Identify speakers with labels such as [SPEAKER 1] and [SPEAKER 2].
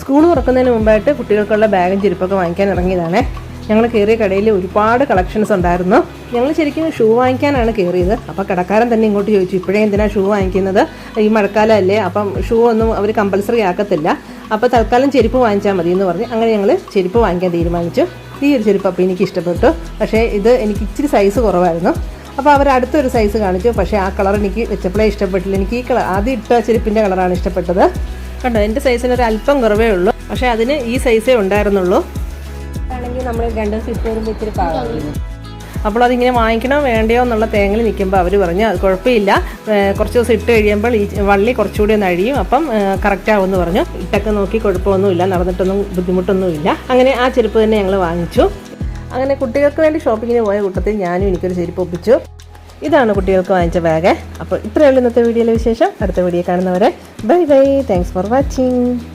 [SPEAKER 1] School തുറക്കുന്നതിന് മുമ്പായിട്ട് കുട്ടികൾക്കുള്ള ബാഗും ചെരുപ്പൊക്കെ വാങ്ങിക്കാൻ ഇറങ്ങിയതാണ്. ഞങ്ങൾ കയറിയ കടയിൽ ഒരുപാട് കളക്ഷൻസ് ഉണ്ടായിരുന്നു. ഞങ്ങൾ ശരിക്കും ഷൂ വാങ്ങിക്കാനാണ് കയറിയത്. അപ്പോൾ കടക്കാരൻ തന്നെ ഇങ്ങോട്ട് ചോദിച്ചു, ഇപ്പോഴേ എന്തിനാണ് ഷൂ വാങ്ങിക്കുന്നത്, ഈ മഴക്കാലമല്ലേ, അപ്പം ഷൂ ഒന്നും അവർ കമ്പൽസറി ആക്കത്തില്ല, അപ്പോൾ തൽക്കാലം ചെരുപ്പ് വാങ്ങിച്ചാൽ മതി എന്ന് പറഞ്ഞ് അങ്ങനെ ഞങ്ങൾ ചെരുപ്പ് വാങ്ങിക്കാൻ തീരുമാനിച്ചു. ഈ ഒരു ചെരുപ്പ് അപ്പോൾ എനിക്ക് ഇഷ്ടപ്പെട്ടു. പക്ഷേ ഇത് എനിക്ക് ഇച്ചിരി സൈസ് കുറവായിരുന്നു. അപ്പോൾ അവർ അടുത്തൊരു സൈസ് കാണിച്ചു. പക്ഷേ ആ കളർ എനിക്ക് വെച്ചപ്പോഴേ ഇഷ്ടപ്പെട്ടില്ല. എനിക്ക് ഈ കളർ ആദ്യം ഇട്ട ചെരുപ്പിൻ്റെ കളറാണ് ഇഷ്ടപ്പെട്ടത്. കണ്ടോ, എൻ്റെ സൈസിന് ഒരു അല്പം കുറവേ ഉള്ളൂ. പക്ഷേ അതിന് ഈ സൈസേ ഉണ്ടായിരുന്നുള്ളൂ. ആണെങ്കിൽ നമ്മൾ 2 സിറ്റ് വരുമ്പോൾ ഇച്ചിരി പാകായിരുന്നു. അപ്പോൾ അതിങ്ങനെ വാങ്ങിക്കണോ വേണ്ടയോ എന്നുള്ള തേങ്ങൽ നിൽക്കുമ്പോൾ അവർ പറഞ്ഞു അത് കുഴപ്പമില്ല, കുറച്ച് ദിവസം ഇട്ട് കഴിയുമ്പോൾ ഈ വള്ളി കുറച്ചുകൂടി ഒന്ന് അഴിയും, അപ്പം കറക്റ്റാവുമെന്ന് പറഞ്ഞു. ഇട്ടൊക്കെ നോക്കി കുഴപ്പമൊന്നുമില്ല, നടന്നിട്ടൊന്നും ബുദ്ധിമുട്ടൊന്നുമില്ല. അങ്ങനെ ആ ചെരുപ്പ് തന്നെ ഞങ്ങൾ വാങ്ങിച്ചു. അങ്ങനെ കുട്ടികൾക്ക് വേണ്ടി ഷോപ്പിങ്ങിന് പോയ കൂട്ടത്തിൽ ഞാനും എനിക്കൊരു ചെരുപ്പ് ഒപ്പിച്ചു. ഇതാണ് കുട്ടികൾക്ക് വാങ്ങിച്ച ബാഗ്. അപ്പോൾ ഇത്രയുള്ള ഇന്നത്തെ വീഡിയോയിലെ വിശേഷം. അടുത്ത വീഡിയോ കാണുന്നവരെ bye bye. Thanks for watching.